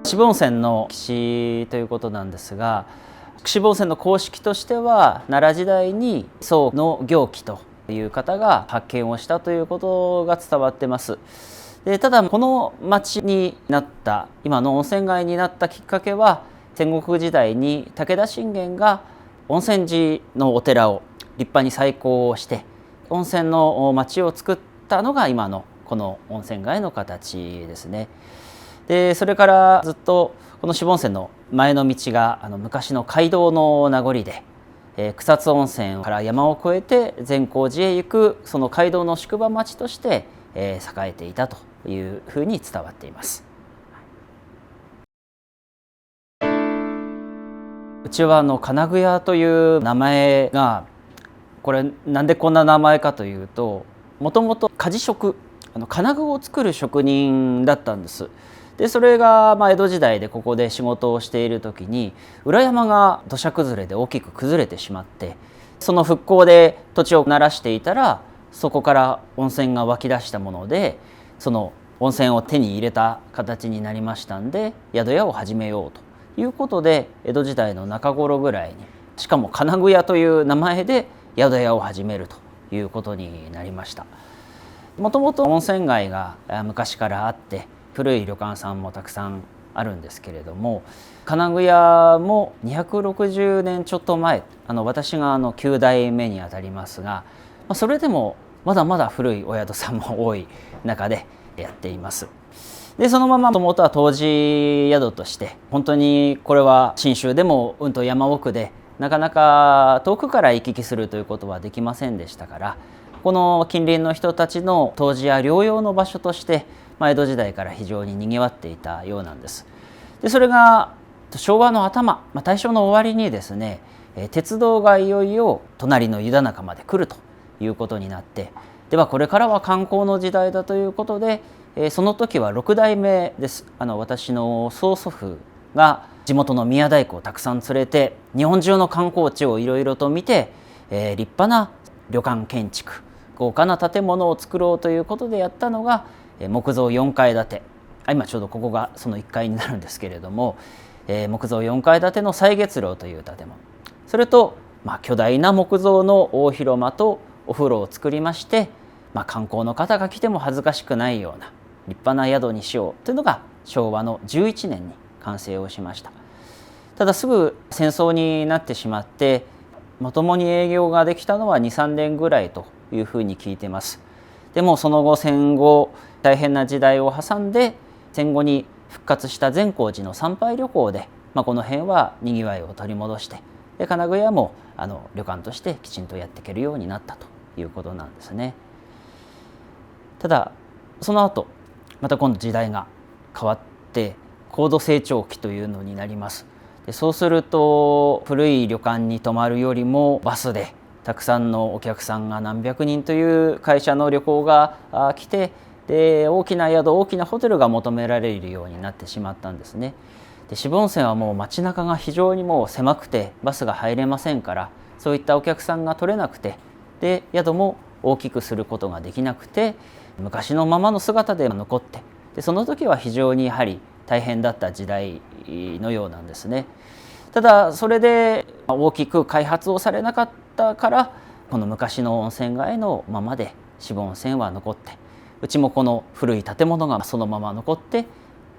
串本線の歴史ということなんですが、串本線の公式としては奈良時代に宋の行基という方が発見をしたということが伝わってます。でただこの町になった今の温泉街になったきっかけは、戦国時代に武田信玄が温泉寺のお寺を立派に再興をして温泉の町を作ったのが今のこの温泉街の形ですね。でそれからずっとこの四本線の前の道が昔の街道の名残で、草津温泉から山を越えて善光寺へ行くその街道の宿場町として栄えていたというふうに伝わっています。うちは金具屋という名前が、これなんでこんな名前かというと、もともと鍛冶職、金具を作る職人だったんです。でそれが江戸時代でここで仕事をしている時に裏山が土砂崩れで大きく崩れてしまって、その復興で土地を慣らしていたらそこから温泉が湧き出したもので、その温泉を手に入れた形になりましたんで、宿屋を始めようということで江戸時代の中頃ぐらいに、しかも金具屋という名前で宿屋を始めるということになりました。もともと温泉街が昔からあって古い旅館さんもたくさんあるんですけれども、金具屋も260年ちょっと前、私が9代目にあたりますが、それでもまだまだ古いお宿さんも多い中でやっています。でそのままもともとは湯治宿として、本当にこれは信州でもと山奥でなかなか遠くから行き来するということはできませんでしたから、この近隣の人たちの湯治や療養の場所として江戸時代から非常ににぎわっていたようなんです。でそれが昭和の頭、大正の終わりにですね、鉄道がいよいよ隣の湯田中まで来るということになって、ではこれからは観光の時代だということで、その時は6代目です。私の曽祖父が地元の宮大工をたくさん連れて日本中の観光地をいろいろと見て、立派な旅館建築、豪華な建物を作ろうということでやったのが木造4階建て、今ちょうどここがその1階になるんですけれども、木造4階建ての歳月楼という建物、それと、巨大な木造の大広間とお風呂を作りまして、観光の方が来ても恥ずかしくないような立派な宿にしようというのが昭和の11年に完成をしました。ただすぐ戦争になってしまって、まともに営業ができたのは 2,3 年ぐらいというふうに聞いてます。でもその後戦後大変な時代を挟んで、戦後に復活した善光寺の参拝旅行で、この辺はにぎわいを取り戻して、で金具屋も旅館としてきちんとやっていけるようになったということなんですね。ただその後また今度時代が変わって高度成長期というのになります。でそうすると古い旅館に泊まるよりもバスでたくさんのお客さんが何百人という会社の旅行が来て、で大きな宿、大きなホテルが求められるようになってしまったんですね。で渋温泉はもう街中が非常にもう狭くてバスが入れませんから、そういったお客さんが取れなくて、で宿も大きくすることができなくて、昔のままの姿で残って、でその時は非常にやはり大変だった時代のようなんですね。ただそれで大きく開発をされなかったから、この昔の温泉街のままで渋温泉は残って、うちもこの古い建物がそのまま残って、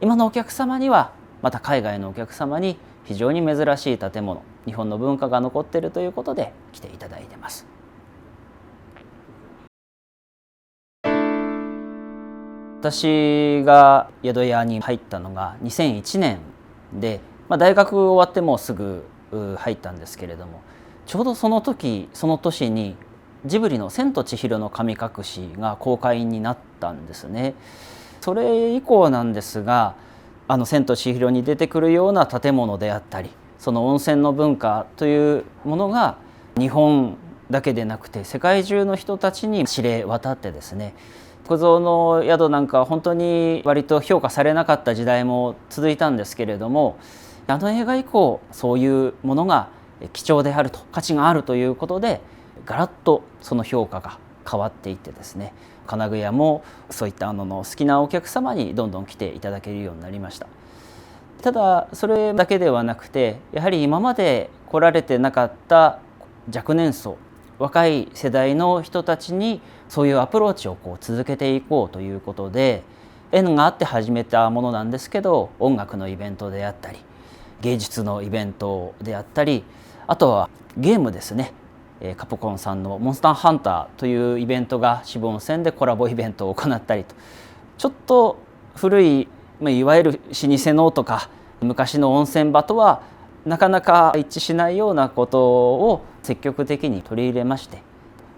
今のお客様にはまた海外のお客様に非常に珍しい建物、日本の文化が残っているということで来ていただいてます。私が宿屋に入ったのが2001年で、大学終わってもうすぐ入ったんですけれども、ちょうどその時その年にジブリの「千と千尋の神隠し」が公開になったんですね。それ以降なんですが、千と千尋に出てくるような建物であったり、その温泉の文化というものが日本だけでなくて世界中の人たちに知れ渡ってですね、木造の宿なんかは本当に割と評価されなかった時代も続いたんですけれども、あの映画以降そういうものが貴重であると、価値があるということでガラッとその評価が変わっていってですね、金具屋もそういったの好きなお客様にどんどん来ていただけるようになりました。ただそれだけではなくて、やはり今まで来られてなかった若年層、若い世代の人たちにそういうアプローチを続けていこうということで、縁があって始めたものなんですけど、音楽のイベントであったり芸術のイベントであったり、あとはゲームですね。カプコンさんの「モンスターハンター」というイベントが渋温泉でコラボイベントを行ったりと、ちょっと古いいわゆる老舗のとか昔の温泉場とはなかなか一致しないようなことを積極的に取り入れまして、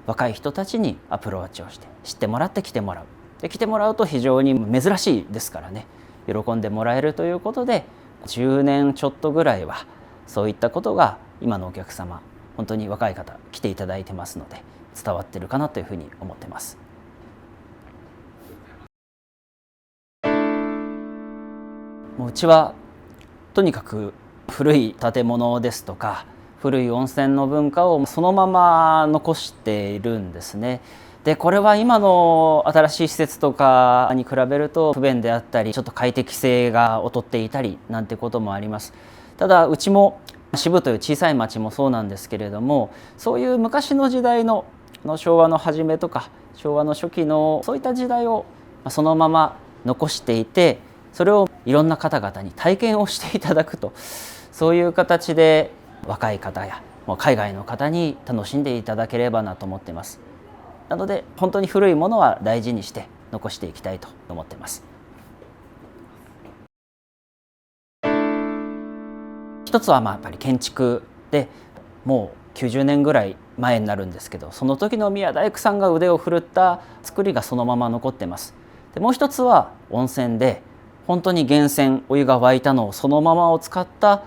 若い人たちにアプローチをして知ってもらって来てもらう。で来てもらうと非常に珍しいですからね、喜んでもらえるということで、10年ちょっとぐらいはそういったことが今のお客様、本当に若い方来ていただいてますので伝わってるかなというふうに思ってます。もううちはとにかく古い建物ですとか古い温泉の文化をそのまま残しているんですね。でこれは今の新しい施設とかに比べると不便であったり、ちょっと快適性が劣っていたりなんてこともあります。ただうちも渋という小さい町もそうなんですけれども、そういう昔の時代の昭和の初めとか昭和の初期のそういった時代をそのまま残していて、それをいろんな方々に体験をしていただくと、そういう形で若い方や海外の方に楽しんでいただければなと思っています。なので本当に古いものは大事にして残していきたいと思っています。一つはやっぱり建築で、もう90年ぐらい前になるんですけど、その時の宮大工さんが腕を振るった作りがそのまま残ってます。でもう一つは温泉で、本当に源泉、お湯が沸いたのをそのままを使った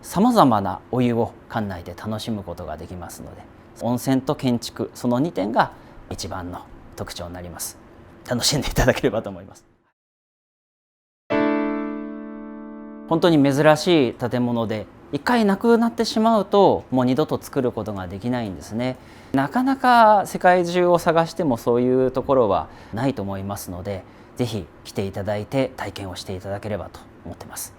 さまざまなお湯を館内で楽しむことができますので、温泉と建築、その2点が一番の特徴になります。楽しんでいただければと思います。本当に珍しい建物で、一回なくなってしまうともう二度と作ることができないんですね。なかなか世界中を探してもそういうところはないと思いますので、是非来ていただいて体験をしていただければと思ってます。